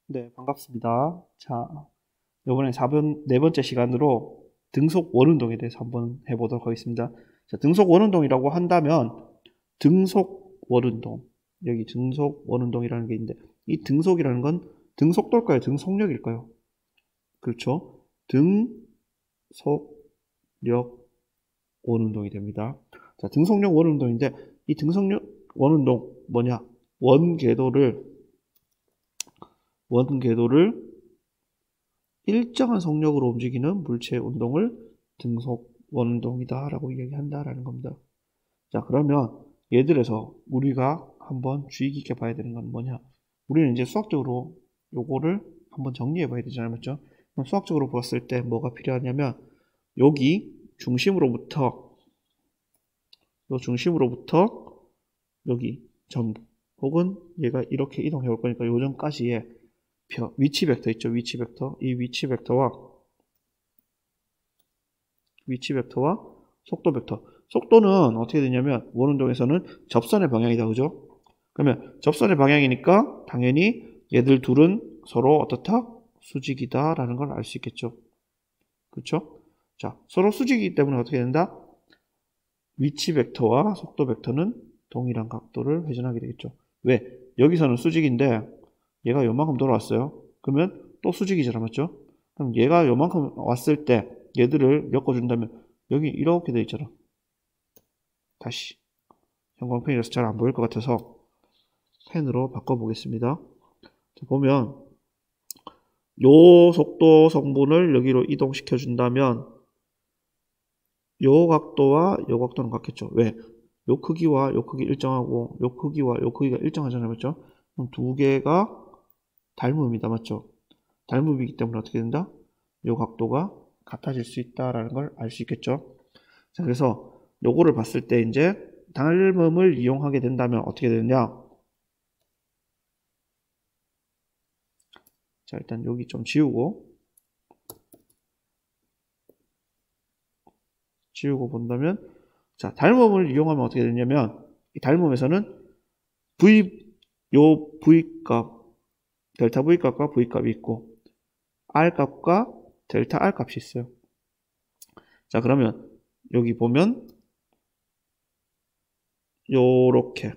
네, 반갑습니다. 자, 이번에 네 번째 시간으로 등속 원운동에 대해서 한번 해보도록 하겠습니다. 자, 등속 원운동이라고 한다면 등속 원운동, 여기 등속 원운동이라는 게 있는데 이 등속이라는 건 등속도일까요? 등속력일까요? 그렇죠. 등속력 원운동이 됩니다. 자, 등속력 원운동인데 이 등속력 원운동 뭐냐? 원궤도를 일정한 속력으로 움직이는 물체의 운동을 등속 원운동이다 라고 이야기한다라는 겁니다. 자, 그러면 예를 들어서 우리가 한번 주의 깊게 봐야 되는 건 뭐냐? 우리는 이제 수학적으로 요거를 한번 정리해 봐야 되잖아요. 맞죠? 그럼 수학적으로 봤을 때 뭐가 필요하냐면 여기 중심으로부터 여기 점 혹은 얘가 이렇게 이동해 올 거니까 요 점까지의 위치 벡터 있죠. 위치 벡터. 이 위치 벡터와 속도 벡터. 속도는 어떻게 되냐면 원운동에서는 접선의 방향이다. 그죠? 그러면 접선의 방향이니까 당연히 얘들 둘은 서로 어떻다? 수직이다 라는 걸 알 수 있겠죠. 그렇죠? 자, 서로 수직이기 때문에 어떻게 된다? 위치 벡터와 속도 벡터는 동일한 각도를 회전하게 되겠죠. 왜? 여기서는 수직인데 얘가 요만큼 돌아왔어요. 그러면 또 수직이잖아. 맞죠? 그럼 얘가 요만큼 왔을 때 얘들을 엮어준다면 여기 이렇게 돼 있잖아. 다시 형광펜이라서 잘 안 보일 것 같아서 펜으로 바꿔보겠습니다. 자, 보면 요 속도 성분을 여기로 이동시켜 준다면 요 각도와 요 각도는 같겠죠. 왜? 요 크기와 요 크기 일정하고 요 크기와 요 크기가 일정하잖아요. 맞죠? 그럼 두 개가 닮음이다. 맞죠? 닮음이기 때문에 어떻게 된다? 요 각도가 같아질 수 있다라는 걸 알 수 있겠죠. 자, 그래서 요거를 봤을 때 이제 닮음을 이용하게 된다면 어떻게 되느냐? 자, 일단 여기 좀 지우고 본다면 자, 닮음을 이용하면 어떻게 되냐면 이 닮음에서는 요 V 값 델타 V 값과 V 값이 있고 R 값과 델타 R 값이 있어요. 자, 그러면 여기 보면 요렇게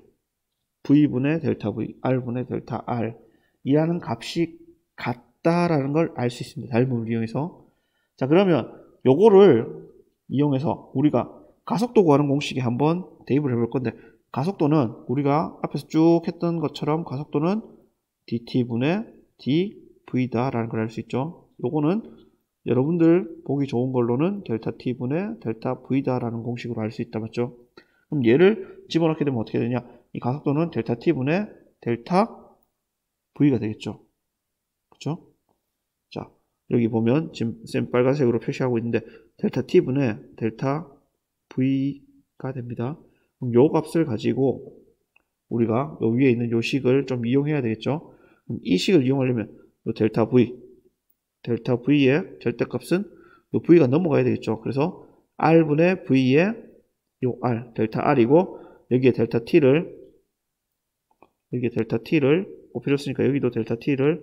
V분의 델타 V, R분의 델타 R 이라는 값이 같다라는 걸 알 수 있습니다. 닮음을 이용해서. 자, 그러면 요거를 이용해서 우리가 가속도 구하는 공식에 한번 대입을 해볼 건데 가속도는 우리가 앞에서 쭉 했던 것처럼 가속도는 dt분의 dv다 라는 걸 알 수 있죠. 요거는 여러분들 보기 좋은 걸로는 델타 t분의 델타 v다 라는 공식으로 알 수 있다. 맞죠? 그럼 얘를 집어넣게 되면 어떻게 되냐? 이 가속도는 델타 t분의 델타 v가 되겠죠. 그렇죠? 자, 여기 보면 지금 쌤 빨간색으로 표시하고 있는데 델타 t분의 델타 v가 됩니다. 그럼 요 값을 가지고 우리가 요 위에 있는 요 식을 좀 이용해야 되겠죠. 그럼 이 식을 이용하려면 요 델타 v의 절대값은 요 v가 넘어가야 되겠죠. 그래서 r분의 v의 요 r, 델타 r이고 여기에 델타 t를 곱해줬으니까 여기도 델타 t를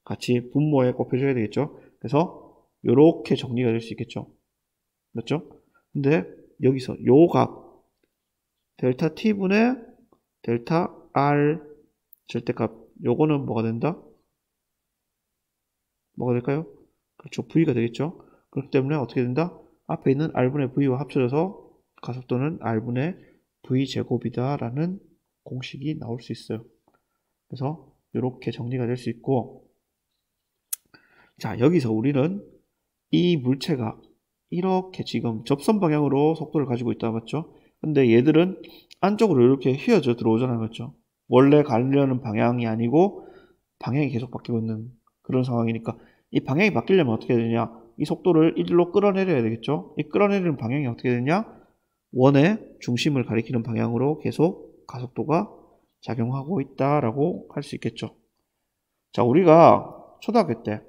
같이 분모에 곱해줘야 되겠죠. 그래서 요렇게 정리가 될 수 있겠죠. 맞죠? 근데 여기서 요 값 델타 t분의 델타 r 절대값 요거는 뭐가 된다? 뭐가 될까요? 그렇죠. v가 되겠죠. 그렇기 때문에 어떻게 된다? 앞에 있는 r분의 v와 합쳐져서 가속도는 r분의 v제곱이다 라는 공식이 나올 수 있어요. 그래서 이렇게 정리가 될 수 있고 자, 여기서 우리는 이 물체가 이렇게 지금 접선 방향으로 속도를 가지고 있다 맞죠? 근데 얘들은 안쪽으로 이렇게 휘어져 들어오잖아요. 맞죠? 원래 가려는 방향이 아니고 방향이 계속 바뀌고 있는 그런 상황이니까 이 방향이 바뀌려면 어떻게 되냐? 이 속도를 일로 끌어내려야 되겠죠? 이 끌어내리는 방향이 어떻게 되냐? 원의 중심을 가리키는 방향으로 계속 가속도가 작용하고 있다라고 할 수 있겠죠. 자, 우리가 초등학교 때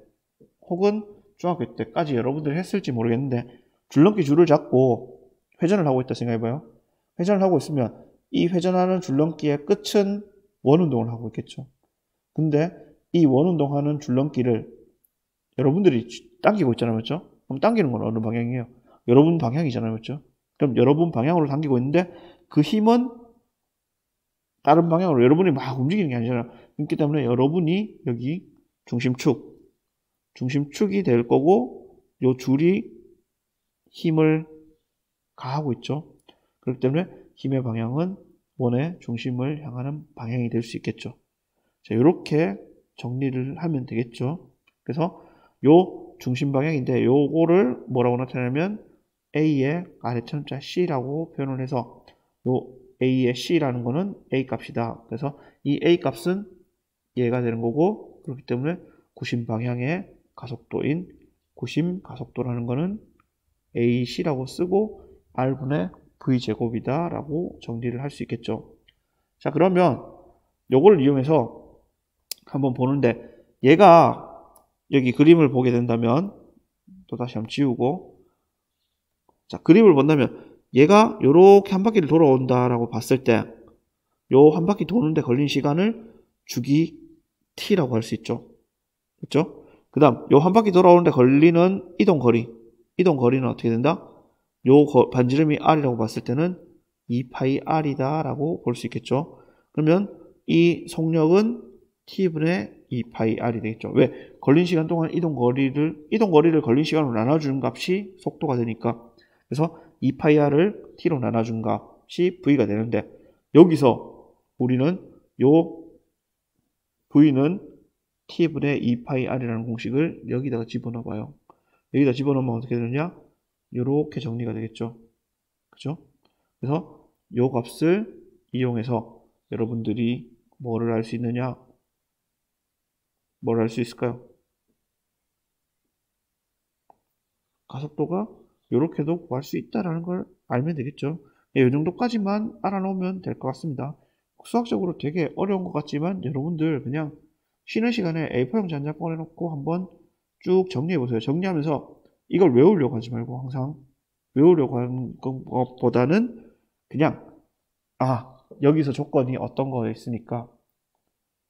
혹은 중학교 때까지 여러분들이 했을지 모르겠는데 줄넘기 줄을 잡고 회전을 하고 있다 생각해봐요. 회전을 하고 있으면 이 회전하는 줄넘기의 끝은 원운동을 하고 있겠죠. 근데 이 원운동하는 줄넘기를 여러분들이 당기고 있잖아요. 맞죠? 그럼 당기는 건 어느 방향이에요? 여러분 방향이잖아요. 맞죠? 그럼 여러분 방향으로 당기고 있는데 그 힘은 다른 방향으로 여러분이 막 움직이는 게 아니잖아요. 그렇기 때문에 여러분이 여기 중심축이 될 거고 요 줄이 힘을 가하고 있죠. 그렇기 때문에 힘의 방향은 원의 중심을 향하는 방향이 될 수 있겠죠. 자, 이렇게 정리를 하면 되겠죠. 그래서 요 중심 방향인데 요거를 뭐라고 나타내냐면 A의 아래천자 C라고 표현을 해서 요 A의 C라는 거는 A 값이다. 그래서 이 A 값은 얘가 되는 거고 그렇기 때문에 구심 방향의 가속도인 구심 가속도라는 거는 AC라고 쓰고 R분의 V제곱이다 라고 정리를 할 수 있겠죠. 자, 그러면 요걸 이용해서 한번 보는데 얘가 여기 그림을 보게 된다면 또 다시 한번 지우고 자, 그림을 본다면 얘가 요렇게 한 바퀴를 돌아온다라고 봤을 때 요 한 바퀴 도는데 걸린 시간을 주기 t라고 할 수 있죠. 그렇죠? 그 다음 요 한 바퀴 돌아오는데 걸리는 이동거리는 어떻게 된다? 요 반지름이 r이라고 봤을 때는 2파이 r이다 라고 볼 수 있겠죠. 그러면 이 속력은 t분의 2파이 r이 되겠죠. 왜? 걸린 시간 동안 이동거리를 걸린 시간으로 나눠주는 값이 속도가 되니까. 그래서 2파이 r을 t로 나눠준 값이 v가 되는데 여기서 우리는 요 v는 t분의 2파이 r이라는 공식을 여기다가 집어넣어봐요. 여기다 집어넣으면 어떻게 되느냐? 이렇게 정리가 되겠죠. 그죠? 그래서 요 값을 이용해서 여러분들이 뭐를 알 수 있느냐? 뭘 알 수 있을까요? 가속도가 이렇게도 구할 수 있다는 걸 알면 되겠죠. 이 정도까지만 알아놓으면 될 것 같습니다. 수학적으로 되게 어려운 것 같지만 여러분들 그냥 쉬는 시간에 A4용 잔자 꺼내놓고 한번 쭉 정리해보세요. 정리하면서 이걸 외우려고 하지 말고 항상 외우려고 하는 것보다는 그냥 여기서 조건이 어떤 거 있으니까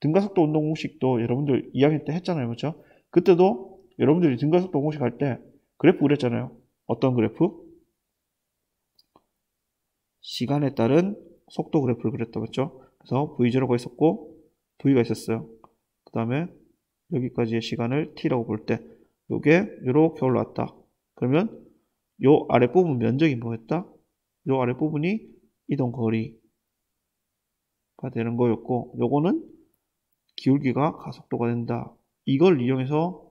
등가속도 운동 공식도 여러분들 2학년 때 했잖아요. 그렇죠? 그때도 여러분들이 등가속도 공식 할 때 그래프 그렸잖아요. 어떤 그래프? 시간에 따른 속도 그래프를 그렸다. 그렇죠? 그래서 V0가 있었고 V가 있었어요. 그 다음에 여기까지의 시간을 T라고 볼 때 요게 이렇게 올라왔다. 그러면 요 아랫부분 면적이 뭐였다? 요 아랫부분이 이동거리가 되는 거였고 요거는 기울기가 가속도가 된다. 이걸 이용해서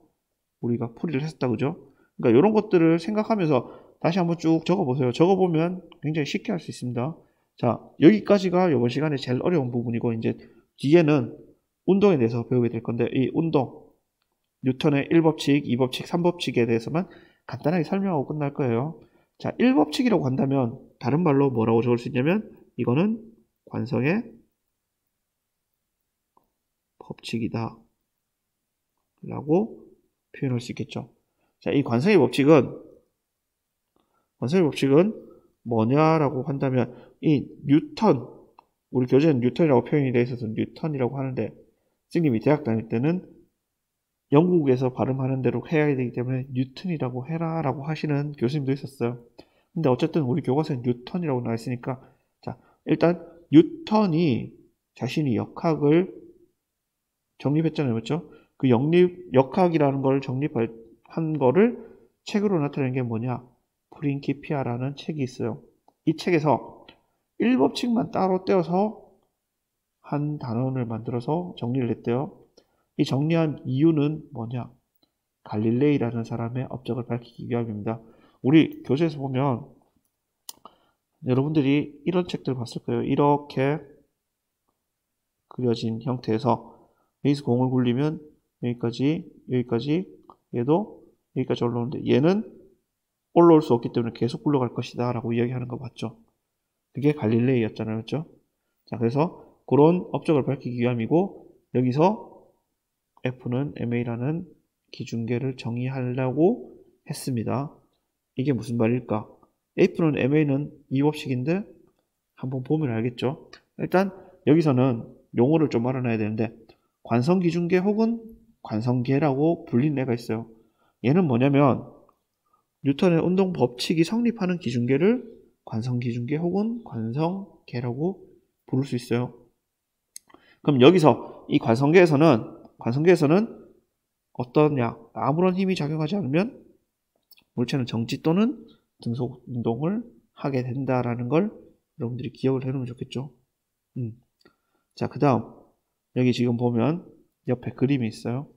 우리가 풀이를 했었다. 그죠? 그러니까 이런 것들을 생각하면서 다시 한번 쭉 적어보세요. 적어보면 굉장히 쉽게 할 수 있습니다. 자, 여기까지가 이번 시간에 제일 어려운 부분이고 이제 뒤에는 운동에 대해서 배우게 될 건데 이 운동, 뉴턴의 1법칙, 2법칙, 3법칙에 대해서만 간단하게 설명하고 끝날 거예요. 자, 1법칙이라고 한다면 다른 말로 뭐라고 적을 수 있냐면 이거는 관성의 법칙이다 라고 표현할 수 있겠죠. 자, 이 관성의 법칙은 뭐냐라고 한다면 이 뉴턴, 우리 교재는 뉴턴이라고 표현이 되어 있어서 뉴턴이라고 하는데 선생님이 대학 다닐 때는 영국에서 발음하는 대로 해야 되기 때문에 뉴턴이라고 해라 라고 하시는 교수님도 있었어요. 근데 어쨌든 우리 교과서에 뉴턴이라고 나와 있으니까 자, 일단 뉴턴이 자신이 역학을 정립했잖아요. 맞죠? 그 역학이라는 걸 정립한 거를 책으로 나타낸 게 뭐냐? 프린키피아라는 책이 있어요. 이 책에서 1법칙만 따로 떼어서 한 단원을 만들어서 정리를 했대요. 이 정리한 이유는 뭐냐? 갈릴레이라는 사람의 업적을 밝히기 위함입니다. 우리 교재에서 보면 여러분들이 이런 책들 봤을 거예요. 이렇게 그려진 형태에서 여기서 공을 굴리면 여기까지 얘도 여기까지 올라오는데 얘는 올라올 수 없기 때문에 계속 굴러갈 것이다 라고 이야기하는 거 맞죠? 그게 갈릴레이였잖아요. 그렇죠? 자, 그래서 그런 업적을 밝히기 위함이고 여기서 F는 MA라는 기준계를 정의하려고 했습니다. 이게 무슨 말일까? F는 MA는 2법칙인데 한번 보면 알겠죠? 일단 여기서는 용어를 좀 알아놔야 되는데 관성기준계 혹은 관성계라고 불리는 애가 있어요. 얘는 뭐냐면 뉴턴의 운동 법칙이 성립하는 기준계를 관성기준계 혹은 관성계라고 부를 수 있어요. 그럼 여기서 이 관성계에서는 어떠냐? 아무런 힘이 작용하지 않으면 물체는 정지 또는 등속 운동을 하게 된다라는 걸 여러분들이 기억을 해놓으면 좋겠죠. 자, 그 다음 여기 지금 보면 옆에 그림이 있어요.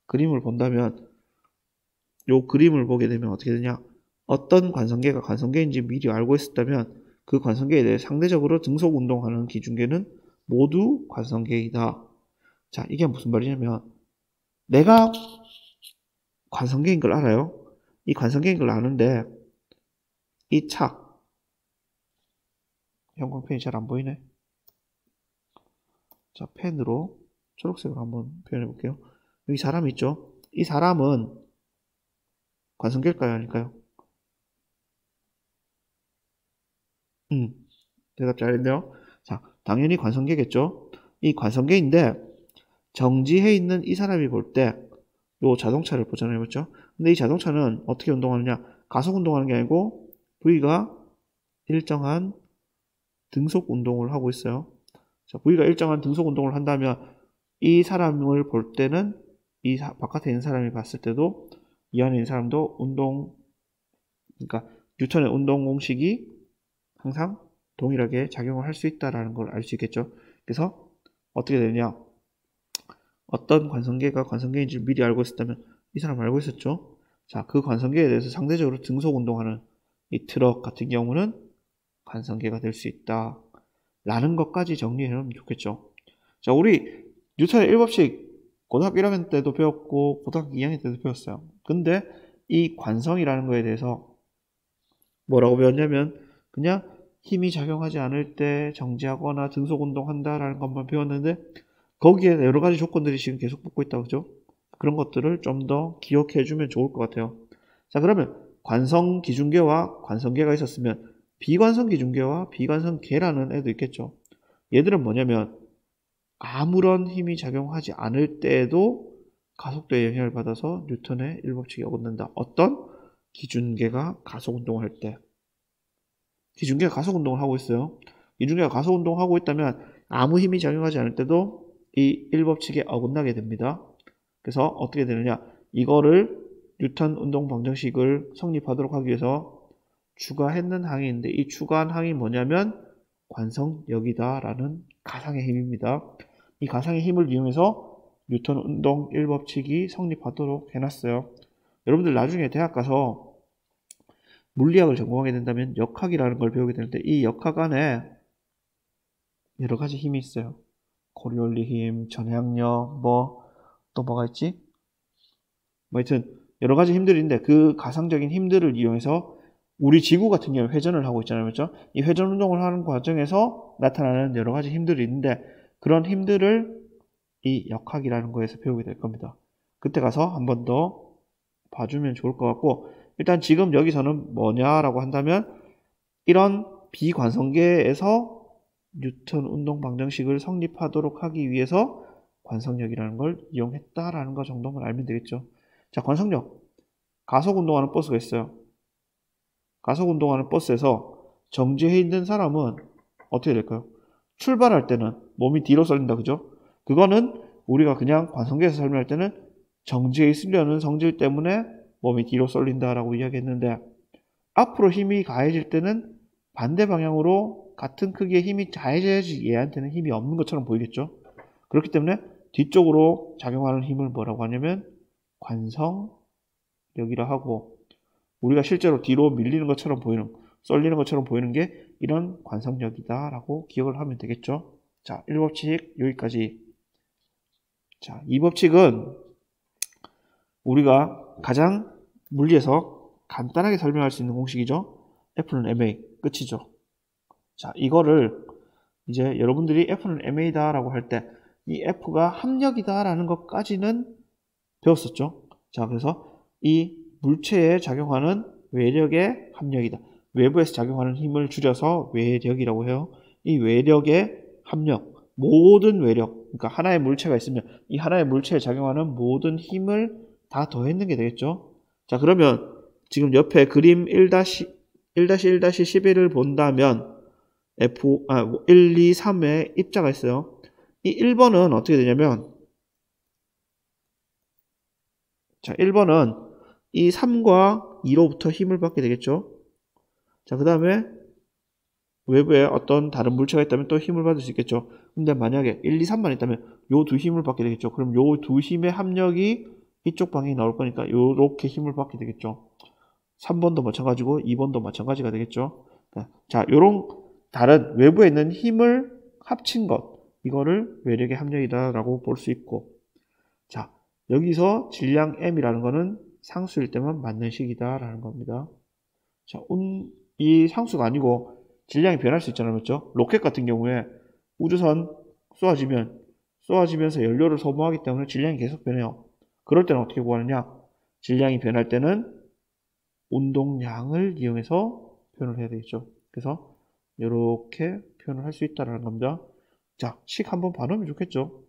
그림을 본다면 요 그림을 보게 되면 어떻게 되냐? 어떤 관성계가 관성계인지 미리 알고 있었다면 그 관성계에 대해 상대적으로 등속 운동하는 기준계는 모두 관성계이다. 자, 이게 무슨 말이냐면 내가 관성계인 걸 알아요. 이 관성계인 걸 아는데 이 착 형광펜이 잘 안 보이네. 자, 펜으로 초록색으로 한번 표현해 볼게요. 여기 사람이 있죠. 이 사람은 관성계일까요? 아닐까요? 대답 잘했네요. 자, 당연히 관성계겠죠. 이 관성계인데 정지해 있는 이 사람이 볼 때 요 자동차를 보잖아요. 그렇죠? 근데 이 자동차는 어떻게 운동하느냐? 가속 운동하는 게 아니고 V가 일정한 등속 운동을 하고 있어요. 자, V가 일정한 등속 운동을 한다면 이 사람을 볼 때는 바깥에 있는 사람이 봤을 때도 이 안에 있는 사람도 그러니까 뉴턴의 운동 공식이 항상 동일하게 작용을 할 수 있다는 걸 알 수 있겠죠. 그래서 어떻게 되느냐? 어떤 관성계가 관성계인지를 미리 알고 있었다면 이 사람 알고 있었죠. 자, 그 관성계에 대해서 상대적으로 등속 운동하는 이 트럭 같은 경우는 관성계가 될 수 있다 라는 것까지 정리해 놓으면 좋겠죠. 자, 우리 뉴턴의 1법칙 고등학교 1학년 때도 배웠고 고등학교 2학년 때도 배웠어요. 근데 이 관성이라는 거에 대해서 뭐라고 배웠냐면 그냥 힘이 작용하지 않을 때 정지하거나 등속 운동한다라는 것만 배웠는데 거기에 여러 가지 조건들이 지금 계속 붙고 있다고 그죠? 그런 것들을 좀 더 기억해 주면 좋을 것 같아요. 자, 그러면 관성 기준계와 관성계가 있었으면 비관성 기준계와 비관성계라는 애도 있겠죠. 얘들은 뭐냐면 아무런 힘이 작용하지 않을 때에도 가속도에 영향을 받아서 뉴턴의 1법칙이 어긋난다. 어떤? 기준계가 가속 운동을 할 때. 기준계가 가속 운동을 하고 있어요. 기준계가 가속 운동을 하고 있다면 아무 힘이 작용하지 않을 때도 이 1법칙에 어긋나게 됩니다. 그래서 어떻게 되느냐? 이거를 뉴턴 운동 방정식을 성립하도록 하기 위해서 추가했는 항이 있는데 이 추가한 항이 뭐냐면 관성력이다라는 가상의 힘입니다. 이 가상의 힘을 이용해서 뉴턴 운동 1법칙이 성립하도록 해놨어요. 여러분들 나중에 대학 가서 물리학을 전공하게 된다면 역학이라는 걸 배우게 되는데 이 역학 안에 여러 가지 힘이 있어요. 코리올리 힘, 전해학력, 또 뭐가 있지? 하여튼 여러 가지 힘들이 있는데 그 가상적인 힘들을 이용해서 우리 지구 같은 경우는 회전을 하고 있잖아요. 그렇죠? 이 회전 운동을 하는 과정에서 나타나는 여러 가지 힘들이 있는데 그런 힘들을 이 역학이라는 거에서 배우게 될 겁니다. 그때 가서 한 번 더 봐주면 좋을 것 같고 일단 지금 여기서는 뭐냐라고 한다면 이런 비관성계에서 뉴턴 운동 방정식을 성립하도록 하기 위해서 관성력이라는 걸 이용했다라는 거 정도만 알면 되겠죠. 자, 관성력. 가속 운동하는 버스가 있어요. 가속 운동하는 버스에서 정지해 있는 사람은 어떻게 될까요? 출발할 때는 몸이 뒤로 쏠린다, 그죠? 그거는 우리가 그냥 관성계에서 설명할 때는 정지해 있으려는 성질 때문에 몸이 뒤로 쏠린다라고 이야기했는데 앞으로 힘이 가해질 때는 반대 방향으로 같은 크기의 힘이 가해져야지 얘한테는 힘이 없는 것처럼 보이겠죠? 그렇기 때문에 뒤쪽으로 작용하는 힘을 뭐라고 하냐면 관성력이라 하고 우리가 실제로 뒤로 밀리는 것처럼 보이는 쏠리는 것처럼 보이는 게 이런 관성력이다 라고 기억을 하면 되겠죠. 자, 1법칙 여기까지. 자, 2법칙은 우리가 가장 물리에서 간단하게 설명할 수 있는 공식이죠. F는 ma 끝이죠. 자, 이거를 이제 여러분들이 F는 ma다 라고 할 때 이 F가 합력이다 라는 것까지는 배웠었죠. 자, 그래서 이 물체에 작용하는 외력의 합력이다. 외부에서 작용하는 힘을 줄여서 외력이라고 해요. 이 외력의 합력, 모든 외력, 그러니까 하나의 물체가 있으면 이 하나의 물체에 작용하는 모든 힘을 다 더했는 게 되겠죠. 자, 그러면 지금 옆에 그림 1-1-11을 본다면 1, 2, 3에 입자가 있어요. 이 1번은 어떻게 되냐면, 자, 1번은 이 3과 2로부터 힘을 받게 되겠죠. 자, 그 다음에 외부에 어떤 다른 물체가 있다면 또 힘을 받을 수 있겠죠. 근데 만약에 1, 2, 3만 있다면 요 두 힘을 받게 되겠죠. 그럼 요 두 힘의 합력이 이쪽 방향이 나올 거니까 요렇게 힘을 받게 되겠죠. 3번도 마찬가지고 2번도 마찬가지가 되겠죠. 자, 요런 다른 외부에 있는 힘을 합친 것, 이거를 외력의 합력이다 라고 볼 수 있고, 자, 여기서 질량 m이라는 거는 상수일 때만 맞는 식이다 라는 겁니다. 자, 이 상수가 아니고 질량이 변할 수 있잖아요. 그렇죠? 로켓 같은 경우에 우주선 쏘아지면서 연료를 소모하기 때문에 질량이 계속 변해요. 그럴 때는 어떻게 구하느냐? 질량이 변할 때는 운동량을 이용해서 표현을 해야 되겠죠. 그래서 이렇게 표현을 할 수 있다는 겁니다. 자, 식 한번 봐놓으면 좋겠죠.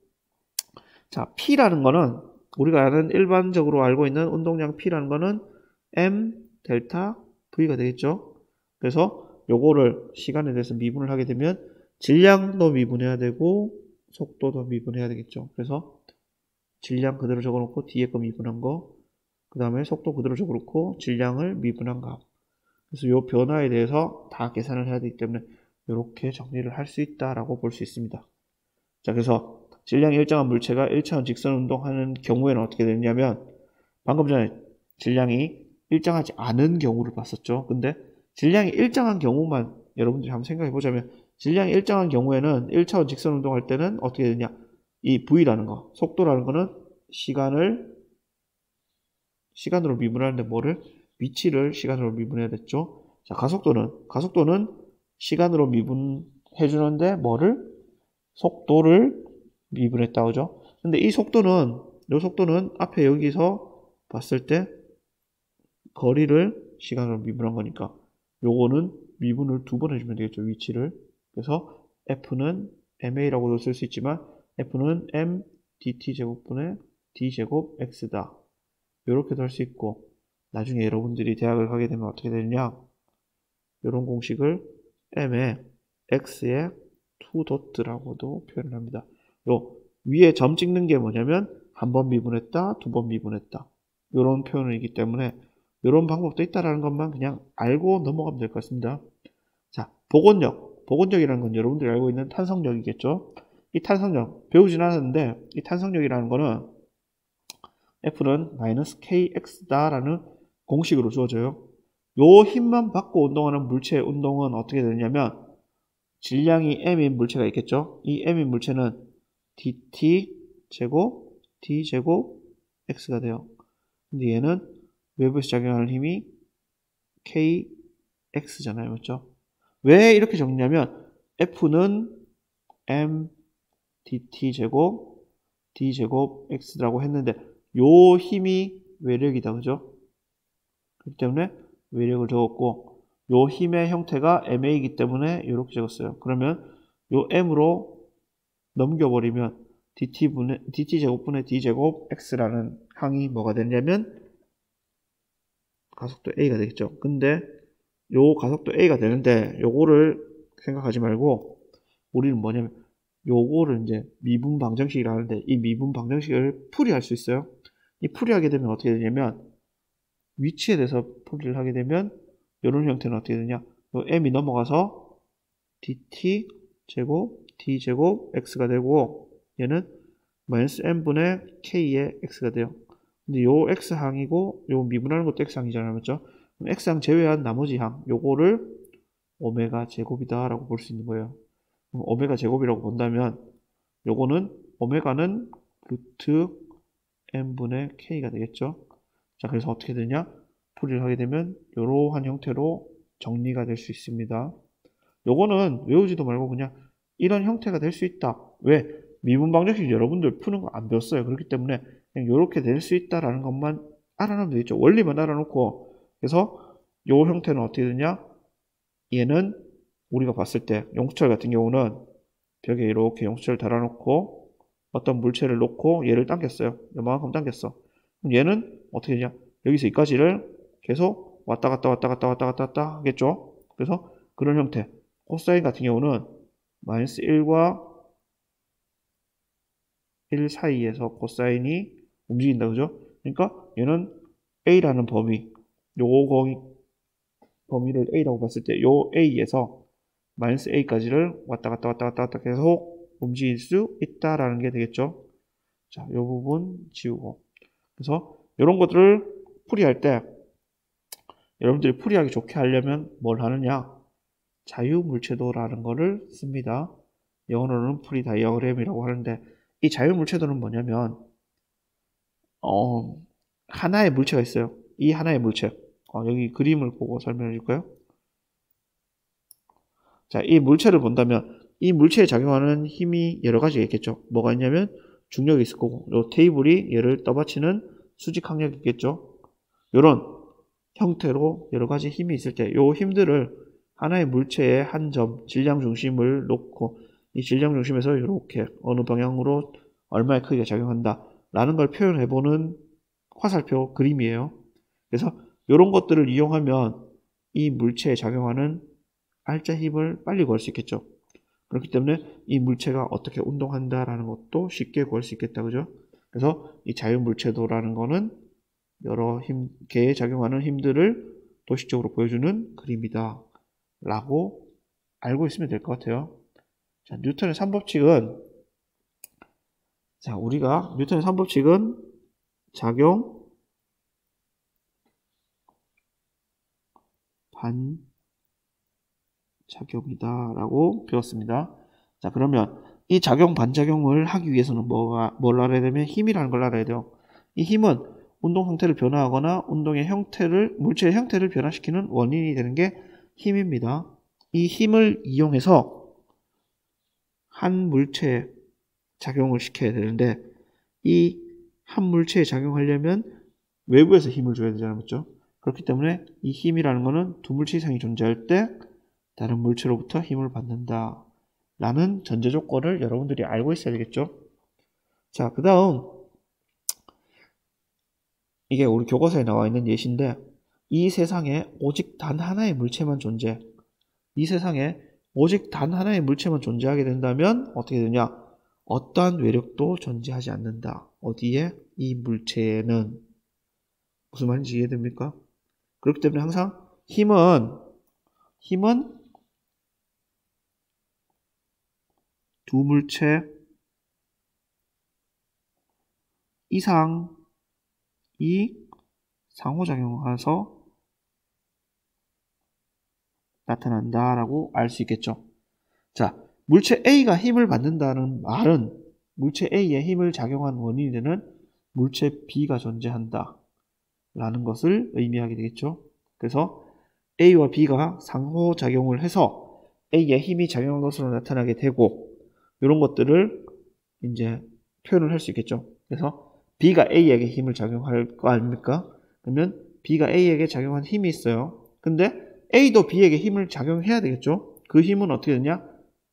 자, P라는 거는 우리가 아는 일반적으로 알고 있는 운동량 P라는 거는 M 델타 V가 되겠죠. 그래서 요거를 시간에 대해서 미분을 하게 되면 질량도 미분해야 되고 속도도 미분해야 되겠죠. 그래서 질량 그대로 적어놓고 뒤에 거 미분한 거, 그 다음에 속도 그대로 적어놓고 질량을 미분한 값. 그래서 요 변화에 대해서 다 계산을 해야 되기 때문에 이렇게 정리를 할 수 있다라고 볼 수 있습니다. 자, 그래서 질량이 일정한 물체가 1차원 직선 운동하는 경우에는 어떻게 되냐면, 방금 전에 질량이 일정하지 않은 경우를 봤었죠. 근데 질량이 일정한 경우만 여러분들이 한번 생각해 보자면, 질량이 일정한 경우에는 1차원 직선 운동할 때는 어떻게 되냐, 이 V라는 거, 속도라는 거는 시간으로 미분하는데 뭐를? 위치를 시간으로 미분해야 됐죠. 자, 가속도는 시간으로 미분해 주는데 뭐를? 속도를 미분했다, 그죠? 근데 이 속도는 앞에 여기서 봤을 때 거리를 시간으로 미분한 거니까 요거는 미분을 두 번 해주면 되겠죠, 위치를. 그래서 F는 ma라고도 쓸 수 있지만 F는 m dt 제곱분의 d 제곱 x다. 이렇게도 할 수 있고, 나중에 여러분들이 대학을 가게 되면 어떻게 되느냐, 이런 공식을 m의 x의 2도트라고도 표현을 합니다. 요 위에 점 찍는 게 뭐냐면 한 번 미분했다, 두 번 미분했다, 이런 표현이기 때문에 이런 방법도 있다라는 것만 그냥 알고 넘어가면 될 것 같습니다. 자, 복원력이라는 건 여러분들이 알고 있는 탄성력이겠죠. 이 탄성력 배우진 않았는데, 이 탄성력이라는 거는 F는 -kx다 라는 공식으로 주어져요. 요 힘만 받고 운동하는 물체의 운동은 어떻게 되냐면, 질량이 m인 물체가 있겠죠. 이 m인 물체는 dt 제곱 d 제곱 x가 돼요. 근데 얘는 외부에서 작용하는 힘이 kx잖아요. 맞죠? 왜 이렇게 적냐면 F는 m dt 제곱 d 제곱 x라고 했는데 요 힘이 외력이다. 그죠? 그렇기 때문에 외력을 적었고, 요 힘의 형태가 ma이기 때문에 이렇게 적었어요. 그러면 요 m으로 넘겨버리면 dt 제곱분의 d 제곱 x라는 항이 뭐가 되냐면 가속도 a가 되겠죠. 근데 요 가속도 a가 되는데 요거를 생각하지 말고 우리는 뭐냐면 요거를 이제 미분 방정식이라 하는데, 이 미분 방정식을 풀이할 수 있어요. 이 풀이하게 되면 어떻게 되냐면, 위치에 대해서 풀이를 하게 되면 이런 형태는 어떻게 되냐, 요 m이 넘어가서 dt 제곱 d 제곱 x가 되고, 얘는 -m분의 k의 x가 돼요. 근데 요 x항이고 요 미분하는 것도 x항이잖아요. 맞죠? 그럼 x항 제외한 나머지 항, 요거를 오메가 제곱이다 라고 볼 수 있는 거예요. 그럼 오메가 제곱이라고 본다면 요거는 오메가는 루트 m분의 k가 되겠죠. 자, 그래서 어떻게 되냐, 풀이를 하게 되면 이러한 형태로 정리가 될 수 있습니다. 요거는 외우지도 말고 그냥 이런 형태가 될 수 있다. 왜? 미분 방정식 여러분들 푸는 거 안 배웠어요. 그렇기 때문에 그냥 이렇게 될 수 있다라는 것만 알아놓으면 되겠죠. 원리만 알아놓고. 그래서 요 형태는 어떻게 되냐, 얘는 우리가 봤을 때 용수철 같은 경우는 벽에 이렇게 용수철을 달아놓고 어떤 물체를 놓고 얘를 당겼어요. 요만큼 당겼어. 그럼 얘는 어떻게 되냐? 여기서 여기까지를 계속 왔다 갔다 왔다 갔다 왔다 갔다 왔다 하겠죠? 그래서 그런 형태. 코사인 같은 경우는 마이너스 1과 1 사이에서 코사인이 움직인다. 그죠? 그러니까 얘는 A라는 범위, 범위를 A라고 봤을 때 요 A에서 마이너스 A까지를 왔다 갔다 왔다 갔다 왔다 계속 움직일 수 있다라는 게 되겠죠. 자, 요 부분 지우고. 그래서 이런 것들을 풀이할 때 여러분들이 풀이하기 좋게 하려면 뭘 하느냐? 자유물체도라는 거를 씁니다. 영어로는 프리 다이어그램이라고 하는데 이 자유물체도는 뭐냐면 하나의 물체가 있어요. 이 하나의 물체. 여기 그림을 보고 설명해 줄까요? 자, 이 물체를 본다면 이 물체에 작용하는 힘이 여러 가지가 있겠죠. 뭐가 있냐면 중력이 있을 거고, 요 테이블이 얘를 떠받치는 수직 항력이 있겠죠. 요런 형태로 여러 가지 힘이 있을 때 요 힘들을 하나의 물체의 한 점, 질량 중심을 놓고 이 질량 중심에서 이렇게 어느 방향으로 얼마의 크기가 작용한다 라는 걸 표현해보는 화살표 그림이에요. 그래서 이런 것들을 이용하면 이 물체에 작용하는 알짜 힘을 빨리 구할 수 있겠죠. 그렇기 때문에 이 물체가 어떻게 운동한다라는 것도 쉽게 구할 수 있겠다. 그죠? 그래서 이 자유물체도라는 거는 여러 개에 작용하는 힘들을 도식적으로 보여주는 그림이다 라고 알고 있으면 될 것 같아요. 자, 뉴턴의 3법칙은 자, 우리가 뉴턴의 3법칙은 작용, 반작용이다 라고 배웠습니다. 자, 그러면 이 작용, 반작용을 하기 위해서는 뭘 알아야 되면 힘이라는 걸 알아야 돼요. 이 힘은 운동 상태를 변화하거나 운동의 형태를, 물체의 형태를 변화시키는 원인이 되는 게 힘입니다. 이 힘을 이용해서 한 물체에 작용을 시켜야 되는데 이 한 물체에 작용하려면 외부에서 힘을 줘야 되잖아요. 맞죠? 그렇기 때문에 이 힘이라는 거는 두 물체 이상이 존재할 때 다른 물체로부터 힘을 받는다 라는 전제 조건을 여러분들이 알고 있어야 되겠죠. 자, 그 다음 이게 우리 교과서에 나와 있는 예시인데 이 세상에 오직 단 하나의 물체만 존재해. 이 세상에 오직 단 하나의 물체만 존재하게 된다면 어떻게 되냐? 어떠한 외력도 존재하지 않는다. 어디에? 이 물체에는. 무슨 말인지 이해됩니까? 그렇기 때문에 항상 힘은 두 물체 이상이 상호작용해서 나타난다라고 알 수 있겠죠. 자, 물체 A가 힘을 받는다는 말은 물체 A에 힘을 작용한 원인이 되는 물체 B가 존재한다 라는 것을 의미하게 되겠죠. 그래서 A와 B가 상호작용을 해서 A에 힘이 작용한 것으로 나타나게 되고 이런 것들을 이제 표현을 할 수 있겠죠. 그래서 B가 A에게 힘을 작용할 거 아닙니까? 그러면 B가 A에게 작용한 힘이 있어요. 근데 A도 B에게 힘을 작용해야 되겠죠. 그 힘은 어떻게 되냐?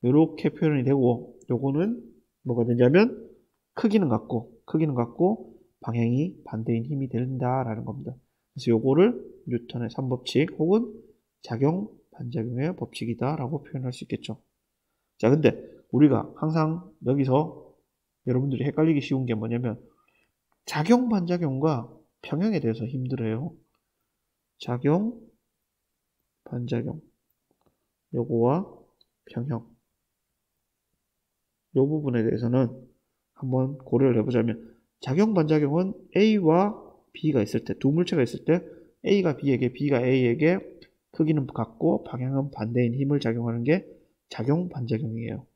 이렇게 표현이 되고 요거는 뭐가 되냐면 크기는 같고 방향이 반대인 힘이 된다라는 겁니다. 그래서 요거를 뉴턴의 3법칙 혹은 작용, 반작용의 법칙이다 라고 표현할 수 있겠죠. 자, 근데 우리가 항상 여기서 여러분들이 헷갈리기 쉬운 게 뭐냐면 작용, 반작용과 평형에 대해서 힘들어요. 작용, 반작용 요거와 평형 요 부분에 대해서는 한번 고려를 해보자면 작용, 반작용은 A와 B가 있을 때, 두 물체가 있을 때 A가 B에게, B가 A에게 크기는 같고 방향은 반대인 힘을 작용하는 게 작용, 반작용이에요.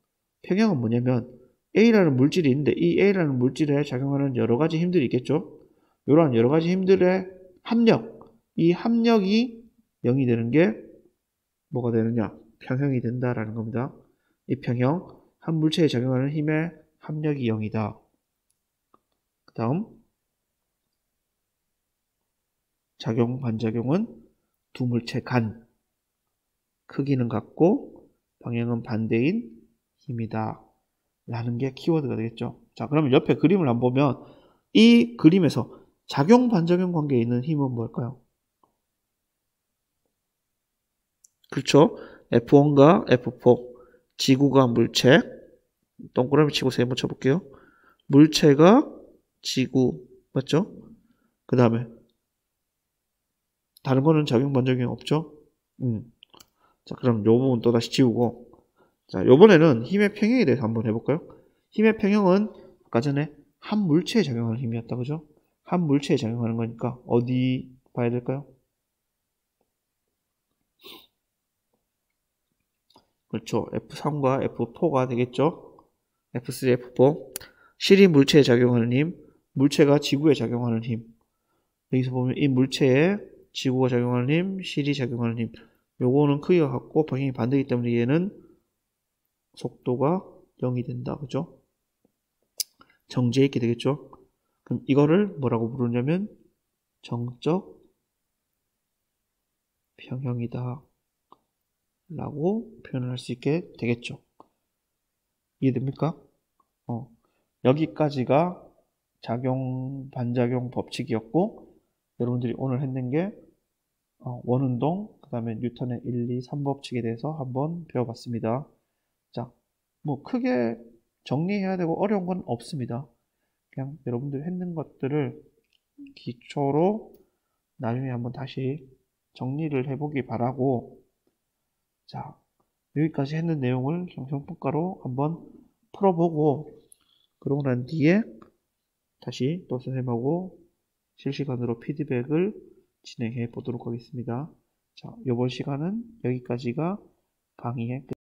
평형은 뭐냐면 A라는 물질이 있는데 이 A라는 물질에 작용하는 여러 가지 힘들이 있겠죠. 이러한 여러 가지 힘들의 합력, 이 합력이 0이 되는 게 뭐가 되느냐? 평형이 된다라는 겁니다. 이 평형, 한 물체에 작용하는 힘의 합력이 0이다. 그 다음 작용, 반작용은 두 물체 간 크기는 같고 방향은 반대인 법칙입니다. 라는 게 키워드가 되겠죠. 자, 그러면 옆에 그림을 한번 보면 이 그림에서 작용 반작용 관계에 있는 힘은 뭘까요? 그렇죠. F1과 F4. 지구가 물체. 동그라미 치고 세 번 쳐볼게요. 물체가 지구. 맞죠? 그 다음에 다른 거는 작용 반작용이 없죠? 자, 그럼 요 부분 또 다시 지우고. 자, 요번에는 힘의 평형에 대해서 한번 해볼까요? 힘의 평형은 아까 전에 한 물체에 작용하는 힘이었다. 그죠? 한 물체에 작용하는 거니까 어디 봐야 될까요? 그렇죠. F3과 F4가 되겠죠. F3, F4. 실이 물체에 작용하는 힘, 물체가 지구에 작용하는 힘. 여기서 보면 이 물체에 지구가 작용하는 힘, 실이 작용하는 힘. 요거는 크기가 같고 방향이 반대이기 때문에 얘는 속도가 0이 된다. 그죠? 정지해 있게 되겠죠. 그럼 이거를 뭐라고 부르냐면 정적 평형이다 라고 표현을 할 수 있게 되겠죠. 이해됩니까? 여기까지가 작용 반작용 법칙이었고 여러분들이 오늘 했는 게 원운동, 그 다음에 뉴턴의 1, 2, 3법칙에 대해서 한번 배워봤습니다. 자, 뭐 크게 정리해야 되고 어려운 건 없습니다. 그냥 여러분들이 했는 것들을 기초로 나중에 한번 다시 정리를 해보기 바라고, 자, 여기까지 했는 내용을 형평평가로 한번 풀어보고, 그러고 난 뒤에 다시 또 선생님하고 실시간으로 피드백을 진행해 보도록 하겠습니다. 자, 이번 시간은 여기까지가 강의의 끝.